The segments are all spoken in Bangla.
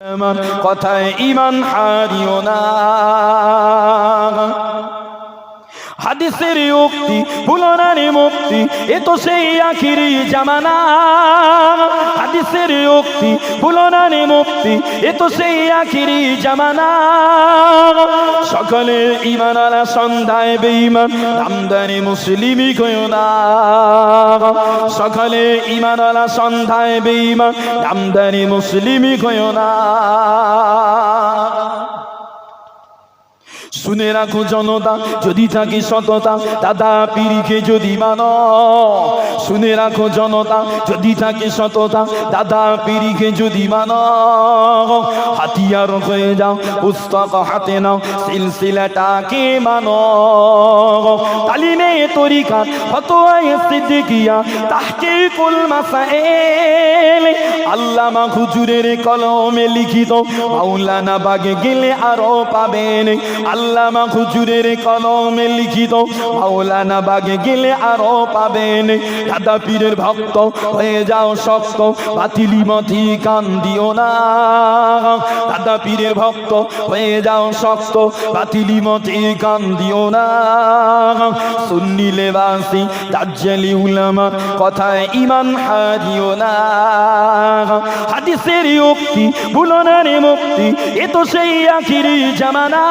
আমার কথায় ঈমান হারিও না। হাদিসের উক্তি ভুলনার মুক্তি, এ তো সেই আখিরি জামানা। হাদিসের উক্তি ভুলনার মুক্তি, এ তো সেই আখিরি জামানা। সকলে ঈমানওয়ালা সন্ধ্যায় বেঈমান, নামদারি মুসলিমই কইও না। সকলে ঈমানওয়ালা সন্ধ্যায় বেঈমান, নামদারি মুসলিমই কইও না। শুনে রাখো জনতা, যদি থাকে সততা, দাদা পীরকে যদি মানো। শুনে রাখো জনতা, যদি থাকে সততা, দাদা পীরকে যদি মানো। হাতিয়ার হয়ে যাও, পুস্তক হাতে নাও, সিলসিলাটাকে মানো। তালিমে তরিকাত, ফতোয়ায়ে সিদ্দিকিয়া, তাহকিকুল মাসাইল, আল্লামা হুজুরের কলমে লিখিত, মাওলানা বাগে গেলে আরো পাবেন। আল্লামা হুজুরের কলমে লিখিত, মাওলানা বাগে গেলে আরো পাবেন। দাদা পীরের ভক্ত হয়ে যাও শক্ত, বাতিলি মতি কান দিও না। দাদা পীরের ভক্ত হয়ে যাও শক্ত, বাতিলি মতি কান দিও না। সুন্নি লেবাসী দাজ্জালি উলামা, কথায় ঈমান হারিও না। হাদিসের উক্তি ভুলনার মুক্তি, এ তো সেই আখিরি জামানা।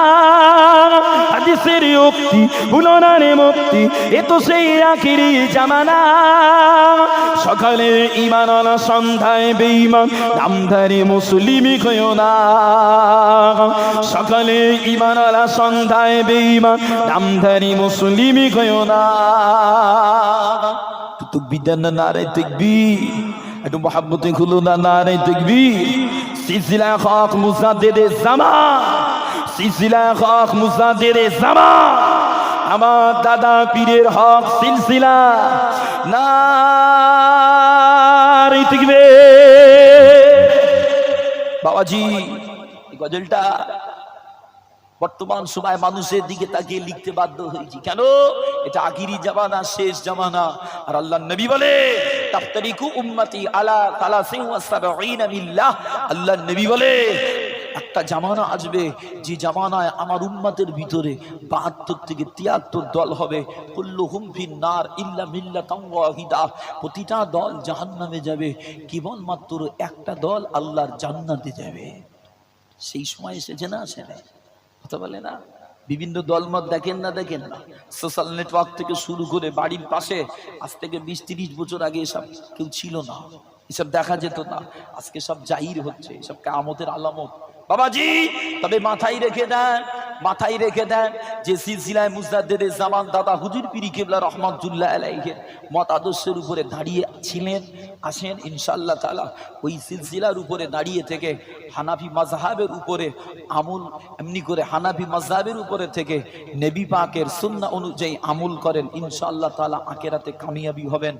হাদিসের উক্তি ভুলনার মুক্তি, এ তো সেই আখিরি জামানা। সকালে ঈমানওয়ালা সন্ধ্যায় বেঈমান, নামধারী মুসলিমই কইও না। সকালে ঈমানওয়ালা সন্ধ্যায় বেঈমান, নামধারী মুসলিমই কইও না। তো বিধান নারে তাকবীর, একটু মহাব্বতে খুলো না নারে তাকবীর। সিলসিলা হক মুজাদ্দিদে জামান, সিলসিলা হক মুজাদ্দিদে জামান, আমার দাদা পীরের হক সিলসিলা। নারে তাকবীর। বাবাজি এই গজলটা বর্তমান সময় মানুষের দিকে তাকিয়ে লিখতে বাধ্য হয়েছি। কেন? এটা আখিরি জামানা, শেষ জামানা। আর আল্লাহর নবী বলে তাফতারিকু উম্মতি আলা 73 মিল্লাহ। আল্লাহর নবী বলে একটা জামানা আসবে, যে জামানায় আমার উম্মতের ভিতরে 72 থেকে 73 দল হবে। কুল্লুহুম ফিন্নার ইল্লা মিল্লাতান ওয়াহিদা। প্রতিটা দল জাহান্নামে যাবে, কেবলমাত্র একটা দল আল্লাহর জান্নাতে যাবে। সেই সময় এসেছে না, আসে না? কথা বলে না? বিভিন্ন দলমত দেখেন না, দেখেন না? সোশ্যাল নেটওয়ার্ক থেকে শুরু করে বাড়ির পাশে আজ থেকে 20-30 বছর আগে এসব কেউ ছিল না, এসব দেখা যেত না। আজকে সব জাহির হচ্ছে, এসব কিয়ামতের আলামত বাবাজি। তবে মাথায় রেখে দেন, মাথায় রেখে দেন যে সিলসিলায় মুজাদ্দিদে জামান দাদা হুজুর পীর কিবলা রহমাতুল্লাহ আলাইহির মত আদর্শের উপরে দাঁড়িয়ে ছিলেন, আসেন ইনশাআল্লাহ তাআলা ওই সিলসিলার উপরে দাঁড়িয়ে থেকে হানাফি মাযহাবের উপরে আমল, এমনি করে হানাফি মাযহাবের উপরে থেকে নবী পাকের সুন্নাহ অনুযায়ী আমল করেন, ইনশাআল্লাহ তাআলা আখিরাতে কামিয়াবি হবেন।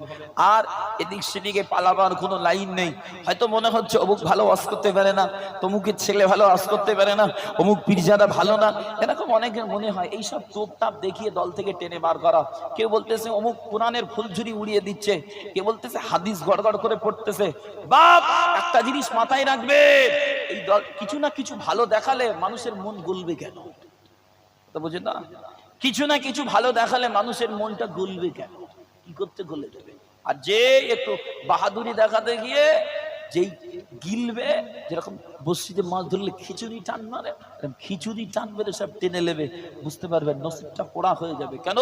আর এদিক সেদিকে পালাবার কোনো লাইন নেই। হয়তো মনে হচ্ছে অমুক ভালো ওয়াজ করতে পারে না, তমুকের ছেলে ভালো ওয়াজ করতে পারে না, অমুক পীরজাদা ভালো না, এরকম অনেকের মনে হয়। এইসব টোপ টাপ দেখিয়ে দল থেকে টেনে বার করা। কেউ বলতেছে অমুক কোরআনের ফুলঝুরি উড়িয়ে দিচ্ছে, কেউ বলতেছে হাদিস গড়গড় করে পড়তেছে। বাপ একটা জিনিস মাথায় রাখবে, এই দল কিছু না কিছু ভালো দেখালে মানুষের মন গলবে কেন? তো বুঝেন না? কিছু না কিছু ভালো দেখালে মানুষের মনটা গলবে কেন? কি করতে গলে দেবে? আর যে একটু বাহাদুরি দেখাতে গিয়ে যেই গিলবে, যেরকম বসিতে মাছ ধরলে খিচুড়ি টান মারে, খিচুড়ি টান মেরে সব টেনে নেবে, বুঝতে পারবেন নসিবটা পোড়া হয়ে যাবে। কেন?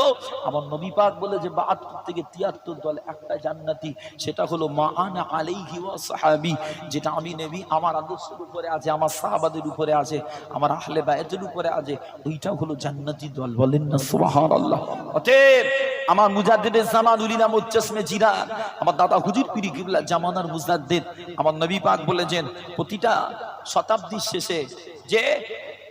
আমার নবী পাক বলে যে 72 থেকে 73 দল একটা জান্নাতি, সেটা হলো মা আনা আলাইহি ওয়া সাহাবী, যেটা আমি নবী আমার আদর্শের উপরে আছে, আমার সাহাবাদের উপরে আছে, আমার আহলে বায়তের উপরে আছে, ওইটা হলো জান্নাতি দল। বলেন না সুবহানাল্লাহ। অতএব আমার মুজাদ্দিদে জামান উলিনা মুজ্জাসমে জিরান, আমার দাদা হুজুর পীর কিবলা জামানার মুজাদ্দিদ, আমার নবী পাক বলেছেন প্রতিটা শতাব্দীর শেষে যে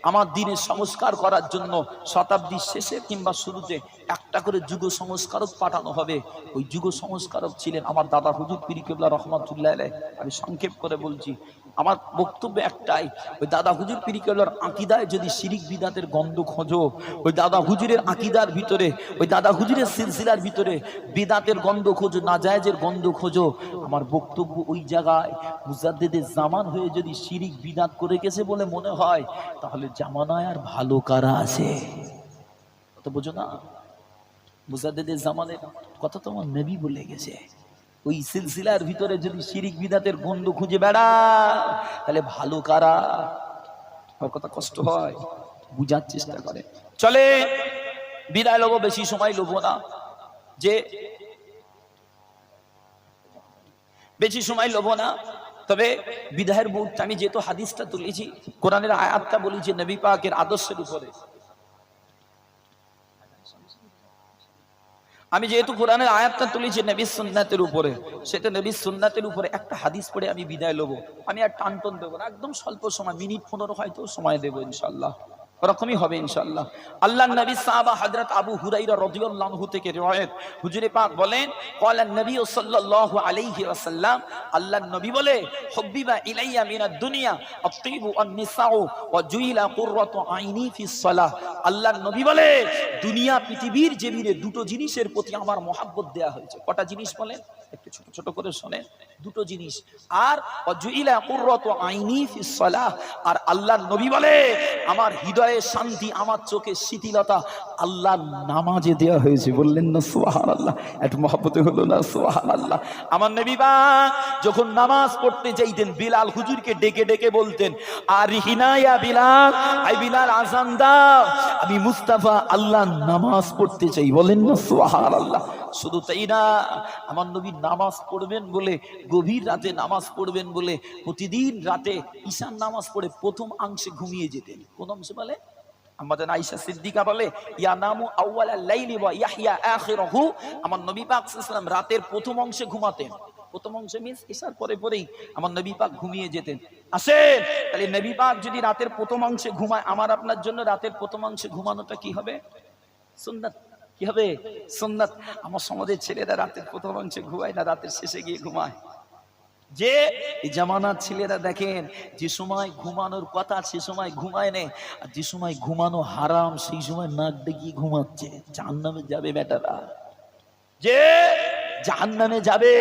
আমার দিনের সংস্কার করার জন্য শতাব্দীর শেষে কিংবা শুরুতে একটা করে যুগ সংস্কারক পাঠানো হবে। ওই যুগ সংস্কারক ছিলেন আমার দাদা হুজুর পীর কিবলা রহমাতুল্লাহ আলাইহি। আমি সংক্ষেপ করে বলছি, আমার বক্তব্য একটাই, ওই দাদা হুজুর পীর কেবলার আকীদায় যদি শিরিক বিদাতের গন্ধ খোঁজো, ওই দাদা হুজুরের আকীদার ভিতরে, ওই দাদা হুজুরের সিলসিলার ভিতরে বিদাতের গন্ধ খোঁজো, নাজায়েজের গন্ধ খোঁজো, আমার বক্তব্য ওই জায়গায় মুজাদ্দিদের জামান হয়ে যদি শিরিক বিদাত করে গেছে বলে মনে হয়, তাহলে জামানায় আর ভালো কারা আছে? তো বোঝো না, মুজাদ্দিদের জামানের কথা তো আমার নবী বলে গেছে। ওই সিলসিলার ভিতরে যদি শিরিক বিদাতের গন্ধ খুঁজে বেড়া, তাহলে ভালো কারা? আমার কথা কষ্ট হয়, বুঝার চেষ্টা করে। চলে বিদায় লব, বেশি সময় লব না, যে বেশি সময় লব না। তবে বিদায়ের মুহূর্তে আমি যেহেতু হাদিসটা তুলেছি, কোরআনের আয়াতটা বলি যে নবী পাকের আদর্শের উপরে, আমি যেহেতু কোরআনের আয়াতটা তুলেছি নবীর সুন্নাতের উপরে, সেটা নবীর সুন্নাতের উপরে একটা হাদিস পড়ে আমি বিদায় লব। আমি আর টানটন দেবো না, একদম স্বল্প সময়, মিনিট 15 হয়তো সময় দেবো ইনশাআল্লাহ, ওরকমই হবে ইনশাআল্লাহ। আল্লাহর নবী সাহাবা হযরত আবু হুরায়রা রাদিয়াল্লাহু আনহু থেকে রিওয়ায়াত, হুজুরে পাক বলেন, ক্বালান নবী সাল্লাল্লাহু আলাইহি ওয়াসাল্লাম, আল্লাহর নবী বলে, হুব্বিবা ইলাইয়া মিনাদ দুনিয়া আত-তিবু ওয়ান-নিসাউ ওয়া জুইলা কুররাতু আইনি ফিস সালাহ। আল্লাহর নবী বলে, দুনিয়া পৃথিবীর জমিনে দুটো জিনিসের প্রতি আমার মহব্বত দেয়া হয়েছে। কটা জিনিস বলেন? একটু ছোট ছোট করে শুনেন। দুটো জিনিস। আর ওয়াজুইলা কুররাতু আইনি ফিস সালাহ, আর আল্লাহর নবী বলে, আমার হৃদয়ে শান্তি, আমার চোখে শিথিলতা আল্লাহর নামাজে দেয়া হয়েছে। বললেন না সুবহানাল্লাহ? একটু মহব্বতে হলো না সুবহানাল্লাহ? আমার নবী পাক যখন নামাজ পড়তে যাইতেন, বিলাল হুজুরকে ডেকে ডেকে বলতেন, আরিহিনা ইয়া বিলাল, আই বিলাল আযান দাও, আমি মুস্তাফা আল্লাহর নামাজ পড়তে চাই। বলেন না সুবহানাল্লাহ? শুধু তাই না, আমার নবী নামাজ পড়বেন বলে, গভীর রাতে নামাজ পড়বেন বলে, প্রতিদিন রাতে ঈশান নামাজ পড়ে প্রথম অংশে ঘুমিয়ে যেতেন। কোন অংশে বলে? আমাদের আয়েশা সিদ্দিকা বলে, ইয়া নামু আউয়ালাল লাইলি ওয়া ইয়াহইয়া আখিরাহু, আমার নবী পাক সাল্লাল্লাহু আলাইহি ওয়াসাল্লাম রাতের প্রথম অংশে ঘুমাতেন। প্রথম অংশে মিন্স ঈশার পরে পরেই আমার নবী পাক ঘুমিয়ে যেতেন। আসেন, তাহলে নবী পাক যদি রাতের প্রথম অংশে ঘুমায়, আমার আপনার জন্য রাতের প্রথম অংশে ঘুমানোটা কি হবে? সুন্নাত। কি হবে? সুন্নাত। আমার সমাজের ছেলেরা রাতের প্রথম অংশে ঘুমায় না, রাতের শেষে গিয়ে ঘুমায়। যে এই জামানার ছেলেরা দেখেন, যে সময় ঘুমানোর কথা সে সময় ঘুমায় নেই, আর যে সময় ঘুমানো হারাম সেই সময় নাক ডেকে ঘুমাচ্ছে। জাহান্নামে যাবে বেটারা, যে জাহান্নামে যাবে।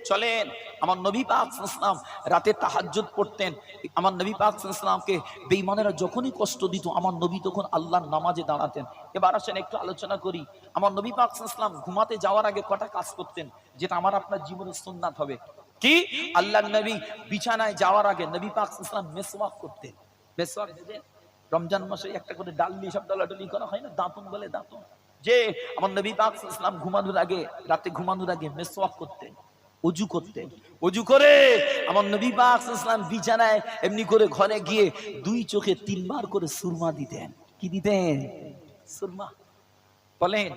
চলেন, আমার নবী পাক সাল্লাল্লাহু আলাইহি ওয়াসাল্লাম রাতে তাহাজ্জুদ পড়তেন। আমার নবী পাক সাল্লাল্লাহু আলাইহি ওয়াসাল্লামকে বেঈমানেরা যখনই কষ্ট দিত, আমার নবী তখন আল্লাহর নামাজে দাঁড়াতেন। এবার আসেন একটু আলোচনা করি, আমার নবী পাক সাল্লাল্লাহু আলাইহি ওয়াসাল্লাম ঘুমাতে যাওয়ার আগে কটা কাজ করতেন, যেটা আমার আপনার জীবনের সুন্নাত হবে। কি? আল্লাহর নবী বিছানায় যাওয়ার আগে নবী পাক সাল্লাল্লাহু আলাইহি ওয়াসাল্লাম মেসওয়াক করতেন। মেসওয়াক, যে রমজান মাসে একটা করে ডাল দিয়ে সব ডলাডলি করা হয় না, দাঁতন বলে, দাঁতন। যে আমার নবী পাক সাল্লাল্লাহু আলাইহি ওয়াসাল্লাম ঘুমানোর আগে, রাতে ঘুমানোর আগে মেসওয়াক করতেন, ওযু করতেন। ওযু করে আমার নবী পাক সাল্লাল্লাহু আলাইহি ওয়াসাল্লাম বিছানায় এমনি করে ঘরে গিয়ে দুই চোখে 3 বার করে সুরমা দিতেন। কি দিতেন? সুরমা। বলেন,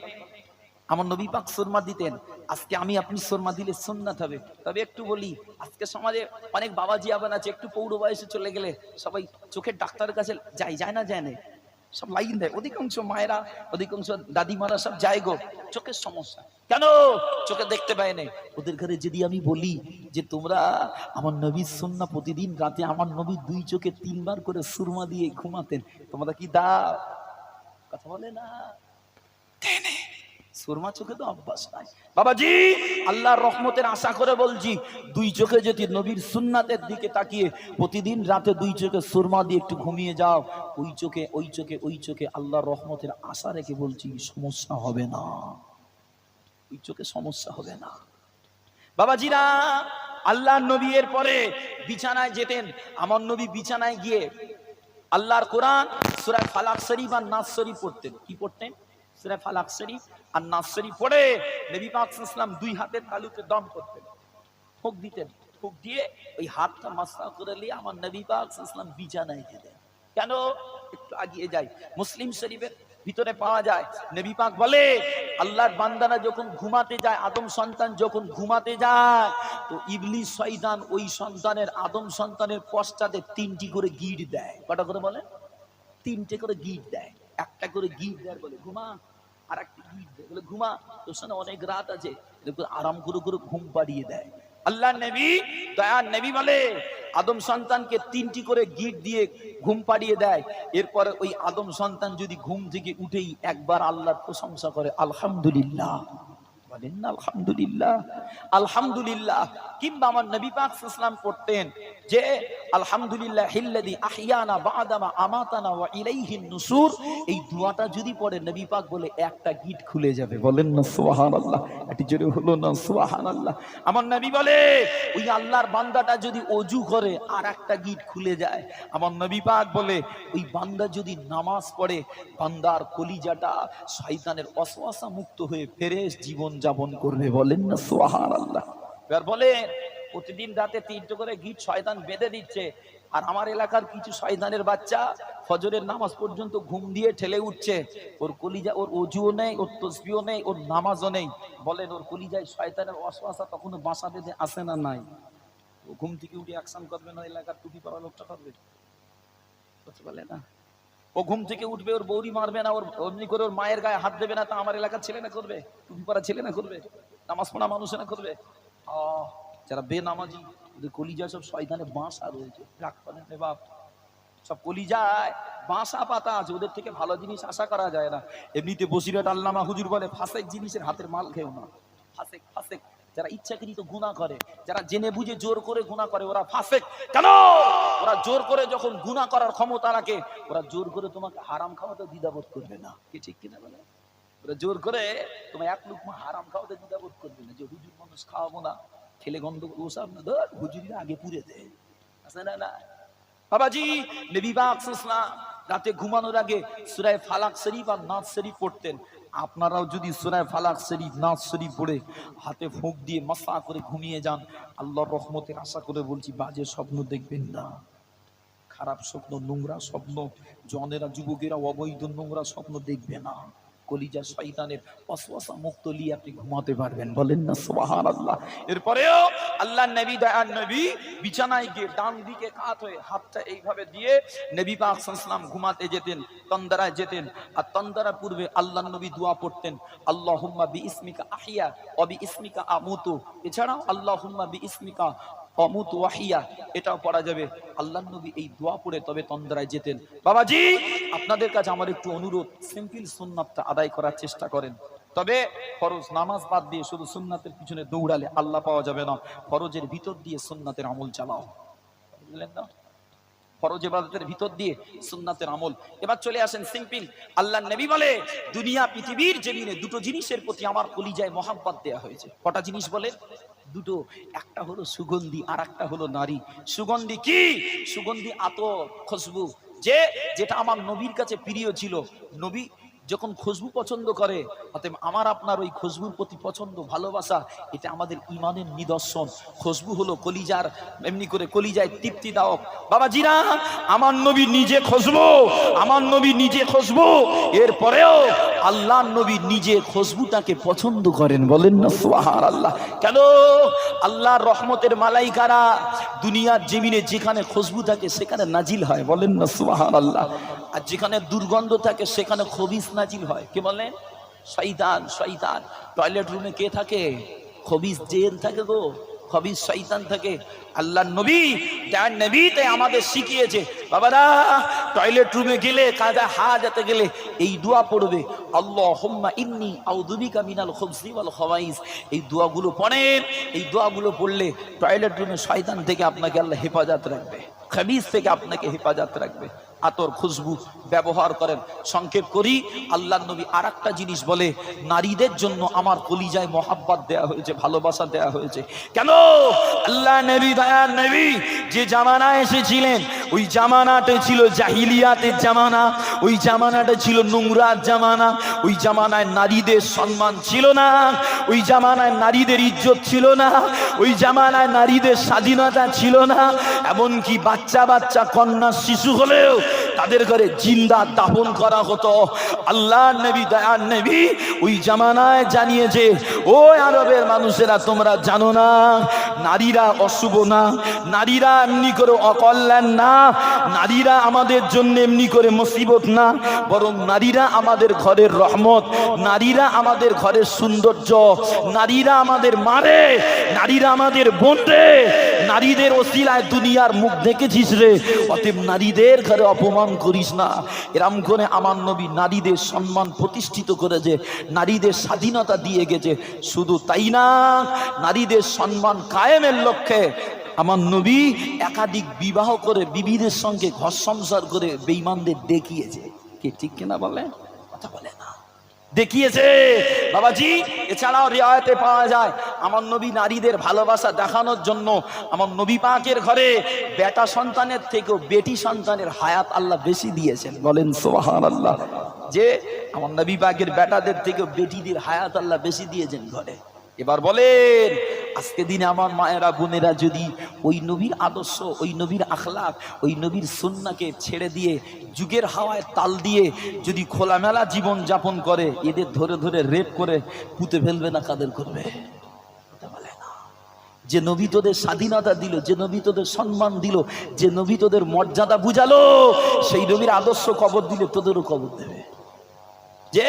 আমার নবী পাক সুরমা দিতেন। আজকে আমি আপনি সুরমা দিলে সুন্নাত হবে। তবে একটু বলি, আজকে সমাজে অনেক বাবাজি আবার আছে, একটু পৌর বয়সে চলে গেলে সবাই চোখের ডাক্তারের কাছে যায় না, যায় না, সব লাইন দেয়। অধিকাংশ মায়েরা, অধিকাংশ দাদিমারা সব যায় গো, চোখের সমস্যা। কেন? চোখে দেখতে পায় না। ওদের ঘরে যদি আমি বলি যে তোমরা আমার নবীর সুন্নাহ প্রতিদিন রাতে আমার নবী দুই চোখে 3 বার করে সুরমা দিয়ে ঘুমাতেন, তোমরা কি দাও? কথা বলে না, সুরমা চোখে তো অভ্যাস নাই বাবাজি। আল্লাহর রহমতের আশা করে বলছি, দুই চোখে যদি নবীর সুন্নাতের দিকে তাকিয়ে প্রতিদিন রাতে দুই চোখে সুরমা দিয়ে একটু ঘুমিয়ে যাও, ওই চোখে ওই চোখে ওই চোখে আল্লাহর রহমতের আশা রেখে বলছি, সমস্যা হবে না। ওই চোখে সমস্যা হবে না বাবাজিরা। আল্লাহর নবী এর পরে বিছানায় যেতেন। আমার নবী বিছানায় গিয়ে আল্লাহর কোরআন সূরা ফালাক শরীফ আর নাস শরীফ পড়তেন। কি পড়তেন? সূরা ফালাক শরীফ আর নাস শরীফ পড়ে নবী পাক সাল্লাল্লাহু আলাইহি ওয়াসাল্লাম দুই হাতের তালুতে দম করতেন, ফুঁক দিতেন। ফুঁক দিয়ে ওই হাতটা মাসা করে নিয়ে আমার নবী পাক সাল্লাল্লাহু আলাইহি ওয়াসাল্লাম বিছানায় যেতেন। কেন? একটু আগিয়ে যাই, মুসলিম শরীফের ভিতরে পাওয়া যায়, নবী পাক বলে, আল্লাহর বান্দারা যখন ঘুমাতে যায়, আদম সন্তান যখন ঘুমাতে যায়, তো ইবলিস শয়তান ওই সন্তানের, আদম সন্তানের পশ্চাতে 3টি করে গিট দেয়। কটা করে বলে? 3টে করে গিট দেয়। একটা করে গিট দেয় বলে ঘুমা, আর একটা গিট দেয় বলে ঘুমা, তোর সামনে অনেক রাত আছে, আরাম করে করে ঘুম পাড়িয়ে দেয়। আল্লাহ নবী, দয়ার নবী বলে, আদম সন্তানকে 3টি করে গিট দিয়ে ঘুম পাড়িয়ে দেয়। এরপরে ওই আদম সন্তান যদি ঘুম থেকে উঠেই একবার আল্লাহর প্রশংসা করে আলহামদুলিল্লাহ, বলেন না আলহামদুলিল্লাহ, আলহামদুলিল্লাহ। কিংবা আমার নবী পাক সাল্লাল্লাহু আলাইহি ওয়াসাল্লাম পড়তেন যে আলহামদুলিল্লাহিল্লাযী আহইয়ানা বা'দামা আমাতানা ওয়া ইলাইহিন নুশুর। এই দোয়াটা যদি পড়ে নবী পাক বলে একটা গিট খুলে যাবে। বলেন না সুবহানাল্লাহ, একটু জোরে হলো না সুবহানাল্লাহ। আমার নবী বলে ওই আল্লাহর বান্দাটা যদি ওযু করে আর একটা গিট খুলে যায়। আমার নবী পাক বলে ওই বান্দা যদি নামাজ পড়ে বান্দার কলিজাটা শয়তানের ওয়াসওয়াসা মুক্ত হয়ে ফেরেশ জীবন যাপন করবে। বলেন না সুবহানাল্লাহ। এবার বলেন প্রতিদিন রাতে 3টা করে গিট শয়তান বেঁধে দিচ্ছে, আর আমার এলাকার কিছু শয়তানের বাচ্চা ফজরের নামাজ পর্যন্ত ঘুম দিয়ে ঠেলে উঠছে। ওর কলিজা, ওর ওযুও নেই, ওর তাসবিহও নেই, ওর নামাজও নেই। বলেন ওর কলিজায় শয়তানের ওয়াসওয়াসা তখনো বাসা বেঁধে আসে না নাই? ও ঘুম থেকে উঠে অ্যাকশন করবে না? এলাকার টুপি পরা লোকটা করবে? কথা বলে না। ও ঘুম থেকে উঠবে, ওর বৌরি মারবে না, ওর অমনি করে ওর মায়ের গায়ে হাত দেবে না। তা আমার এলাকার ছেলে না করবে? টুপি পরা ছেলে না করবে? নামাজ পড়া মানুষ না করবে? যারা বেনামাজি ওদের কলিজায় সব শয়তানের বাসা রয়েছে। রাগ করেন রে বাপ, সব কলিজায় বাসা পাতা আছে। ওদের থেকে ভালো জিনিস আশা করা যায় না। এমনিতে বসিরহাট আল্লামা হুজুর বলে ফাসেক জিনিসের হাতের মাল খেও না। ফাসেক, ফাসেক যারা ইচ্ছাকৃত গুনাহ করে, যারা জেনে বুঝে জোর করে গুনাহ করে, ওরা ফাসেক। কেন? ওরা জোর করে যখন গুনাহ করার ক্ষমতা রাখে, ওরা জোর করে তোমাকে হারাম খাওয়াতে দ্বিধাবোধ করবে না। কি ঠিক কিনা বলে? ওরা জোর করে তোমায় এক লুকমা হারাম খাওয়াতে দ্বিধাবোধ করবে না। যে হুজুর মানুষ খাওয়াবো না, খেলে গন্ধ ওসব না, ধর হুজুরিরা আগে পুড়ে দেয়। আছে না? না বাবাজি, নবী পাক সাল্লাল্লাহু আলাইহি ওয়াসাল্লাম রাতে ঘুমানোর আগে সূরা ফালাক শরীফ আর নাস শরীফ পড়তেন। আপনারাও যদি সূরা ফালাক শরীফ, নাস শরীফ পড়ে হাতে ফুঁক দিয়ে মাসা করে ঘুমিয়ে যান, আল্লাহর রহমতের আশা করে বলছি বাজে স্বপ্ন দেখবেন না। খারাপ স্বপ্ন, নোংরা স্বপ্ন, জনেরা যুবকেরা অবৈধ নোংরা স্বপ্ন দেখবে না। কলিজা শয়তানের ওয়াসওয়াসা মুক্ত নিয়ে আপনি ঘুমাতে পারবেন। বলেন না সুবহানাল্লাহ। এরপরেও আল্লাহর নবী, দয়ার নবী বিছানায় গিয়ে ডান দিকে কাত হয়ে হাতটা এইভাবে দিয়ে নবী পাক সাল্লাল্লাহু আলাইহি ওয়াসাল্লাম ঘুমাতে যেতেন, তন্দারায় যেতেন। আর তন্দারার পূর্বে আল্লাহর নবী দোয়া পড়তেন, আল্লাহুম্মা বিইসমিকা আহইয়া ওয়া বিইসমিকা আমুতু। এছাড়াও আল্লাহুম্মা বিইসমিকা অমুত ওয়াহিয়া, এটাও পড়া যাবে। আল্লাহর নবী এই দোয়া পড়ে তবে তন্দ্রায় যেতেন। বাবাজি, আপনাদের কাছে আমার একটু অনুরোধ, সিম্পল সুন্নাতটা আদায় করার চেষ্টা করেন। তবে ফরজ নামাজ বাদ দিয়ে শুধু সুন্নাতের পিছনে দৌড়ালে আল্লাহ পাওয়া যাবে না। ফরজের ভিতর দিয়ে সুন্নাতের আমল চালাও। বুঝলেন না? ফরজ ইবাদতের ভিতর দিয়ে সুন্নাতের আমল। এবার চলে আসেন সিম্পল। আল্লাহর নবী বলে দুনিয়া পৃথিবীর জমিনে দুটো জিনিসের প্রতি আমার কলিজায় মহাব্বত দেয়া হয়েছে। কটা জিনিস বলে? দুটো। একটা হলো সুগন্ধি, আর একটা হলো নারী। সুগন্ধি কি? সুগন্ধি আতর, খুশবু। যেটা আমার নবীর কাছে প্রিয় ছিল। নবী যখন খুশবু পছন্দ করে, অতএব আমার আপনার ওই খুশবুর প্রতি পছন্দ, ভালোবাসা, এটা আমাদের ঈমানের নিদর্শন। খুশবু হলো কলিজার, এমনি করে কলিজায় তৃপ্তিদায়ক। বাবাজিরা, আমার নবী নিজে খুশবু, আমার নবী নিজে খুশবু। এরপরেও আল্লাহর নবী নিজে খুশবুটাকে পছন্দ করেন। বলেন না সুবহানাল্লাহ। কেন? আল্লাহর রহমতের মালাইকারা দুনিয়ার জমিনে যেখানে খুশবু থাকে সেখানে নাজিল হয়। বলেন না সুবহানাল্লাহ। আর যেখানে দুর্গন্ধ থাকে সেখানে খবিস নাজিল হয়। কে বলেন? শয়তান। শয়তান। টয়লেট রুমে কে থাকে? খবিস জেল থাকে গো, খবিস শয়তান থাকে। আল্লাহর নবী, যার নবী তাই আমাদের শিখিয়েছে, বাবারা টয়লেট রুমে গেলে, কাজা হাজাতে গেলে এই দোয়া পড়বে, আল্লাহুম্মা ইন্নী আউযু বিকা মিনাল খুবসি ওয়াল খাবাইস। এই দোয়াগুলো পড়েন। এই দোয়াগুলো পড়লে টয়লেট রুমে শয়তান থেকে আপনাকে আল্লাহ হেফাজত রাখবে, খবিস থেকে আপনাকে হেফাজত রাখবে। আতর, খুশবু ব্যবহার করেন। সংক্ষেপ করি, আল্লাহর নবী আরেকটা জিনিস বলে, নারীদের জন্য আমার কলিজায় মহাব্বত দেয়া হয়েছে, ভালোবাসা দেয়া হয়েছে। কেন? আল্লাহ নবী, দয়ার নবী যে জামানায় এসেছিলেন, ওই জামানাটা ছিল জাহিলিয়াতের জামানা। ওই জামানাটা ছিল নোংরার জামানা। ওই জামানায় নারীদের সম্মান ছিল না। ওই জামানায় নারীদের ইজ্জত ছিল না। ওই জামানায় নারীদের স্বাধীনতা ছিল না। এমনকি বাচ্চা বাচ্চা কন্যা শিশু হলেও তাদের ঘরে জিন্দা দাফন করা হতো। আল্লাহ নবী দয়ার নবী ওই জামানায় জানিয়েছে, ও আরবের মানুষেরা তোমরা জানো না নারীরা অশুভ না, নারীরা এমনি করে অকল্যাণ না, নারীরা আমাদের জন্য এমনি করে মুসিবত না, বরং নারীরা আমাদের ঘরের রহমত, নারীরা আমাদের ঘরের সৌন্দর্য, নারীরা আমাদের মারে, নারীরা আমাদের বোন রে, নারীদের ওসিলায় দুনিয়ার মুখ দেখেছিস রে, অতএব নারীদের ঘরে অপমান করিস না। এরম করে আমার নবী নারীদের সম্মান প্রতিষ্ঠিত করেছে, নারীদের স্বাধীনতা দিয়ে গেছে। শুধু তাই না, নারীদের সম্মান কায়েমের লক্ষ্যে আমার নবী একাধিক বিবাহ করে বিবিদের সঙ্গে ঘর সংসার করে বেঈমানদের দেখিয়েছে। কি ঠিক কিনা বলে? কথা বলে না, দেখিয়েছে বাবাজি। এছাড়াও রিওয়ায়াতে পাওয়া যায় আমার নবী নারীদের ভালোবাসা দেখানোর জন্য আমার নবী পাকের ঘরে বেটা সন্তানের থেকেও বেটি সন্তানের হায়াত আল্লাহ বেশি দিয়েছেন। বলেন সুবহানাল্লাহ। যে আমার নবী পাকের বেটাদের থেকেও বেটিদের হায়াত আল্লাহ বেশি দিয়েছেন ঘরে। এবার বলেন, আজকে দিনে আমার মায়েরা বোনেরা যদি ওই নবীর আদর্শ, ওই নবীর আখলাক, ওই নবীর সুন্নাহকে ছেড়ে দিয়ে যুগের হাওয়ায় তাল দিয়ে যদি খোলামেলা জীবন যাপন করে, এদের ধরে ধরে রেপ করে পুঁতে ফেলবে না কাদের করবে? বলে না। যে নবী তোদের স্বাধীনতা দিল, যে নবী তোদের সম্মান দিল, যে নবী তোদের মর্যাদা বুঝালো, সেই নবীর আদর্শ কবর দিলে তোদেরও কবর দেবে। যে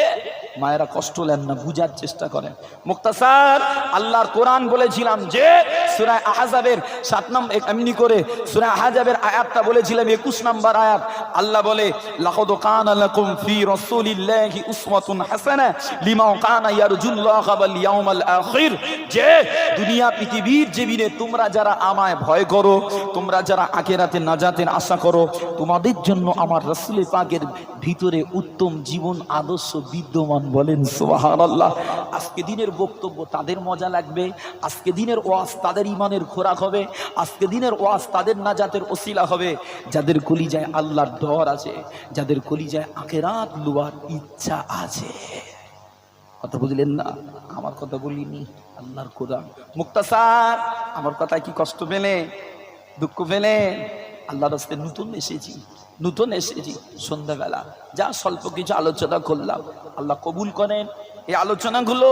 মায়েরা কষ্ট নেন না, বুঝার চেষ্টা করেন। মুক্তাসার আল্লাহর কোরআন বলেছিলাম যে সূরা আহজাবের 7 নম্বর এমনি করে সূরা আহজাবের আয়াতটা বলেছিলাম 21 নম্বর আয়াত। আল্লাহ বলে লাকাদ কানা লাকুম ফি রাসূলিল্লাহি উসওয়াতুন হাসানাহ লিমান কানা ইয়ারজুল্লাহা ওয়াল ইয়াউমাল আখির। যে দুনিয়া পৃথিবীর জমিনে তোমরা যারা আমায় ভয় করো, তোমরা যারা আখিরাতে নাজাতের আশা করো, তোমাদের জন্য আমার রাসূল পাকের ভিতরে উত্তম জীবন আদর্শ বিদ্যমান। বলেন সুবহানাল্লাহ। আজকে দিনের বক্তব্য তাদের মজা লাগবে, আজকে দিনের ওয়াজ তাদের ইমানের খোরাক হবে, আজকে দিনের ওয়াজ তাদের নাজাতের ওসিলা হবে, যাদের কলিজায় আল্লাহর ডর আছে, যাদের কলিজায় আখিরাত লুয়ার ইচ্ছা আছে। কথা বুঝলেন না? আমার কথা বলিনি, আল্লাহর কোরআন। মুক্তাসার আমার কথা কি কষ্ট পেলে, দুঃখ পেলে? আল্লাহর রাস্তে নতুন এসেছি সন্ধ্যাবেলা যা স্বল্প কিছু আলোচনা করলাম, আল্লাহ কবুল করেন। এই আলোচনাগুলো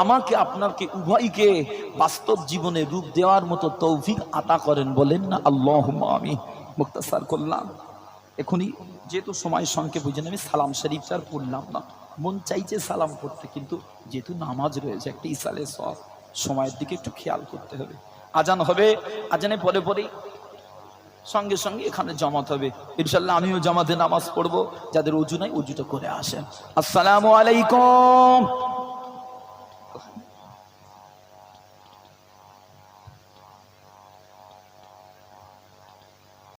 আমাকে আপনাকে উভয়কে বাস্তব জীবনে রূপ দেওয়ার মতো তৌফিক আতা করেন। বলেন না আল্লাহুম্মা আমিন। মুক্তাসার করলাম এখনই, যেহেতু সময় সংক্ষেপ হয়েছে, আমি সালাম শরীফ আর পড়লাম না, মন চাইছে সালাম করতে, কিন্তু যেহেতু নামাজ রয়েছে একটা ইসালে সব, সময়ের দিকে একটু খেয়াল করতে হবে। আজান হবে, আজানে পরে পরেই সঙ্গে সঙ্গে এখানে জামাত হবে ইনশাআল্লাহ। আমিও জামাতে নামাজ পড়বো, যাদের ওযু নাই ওযুটা করে আসেন। আসসালামু আলাইকুম।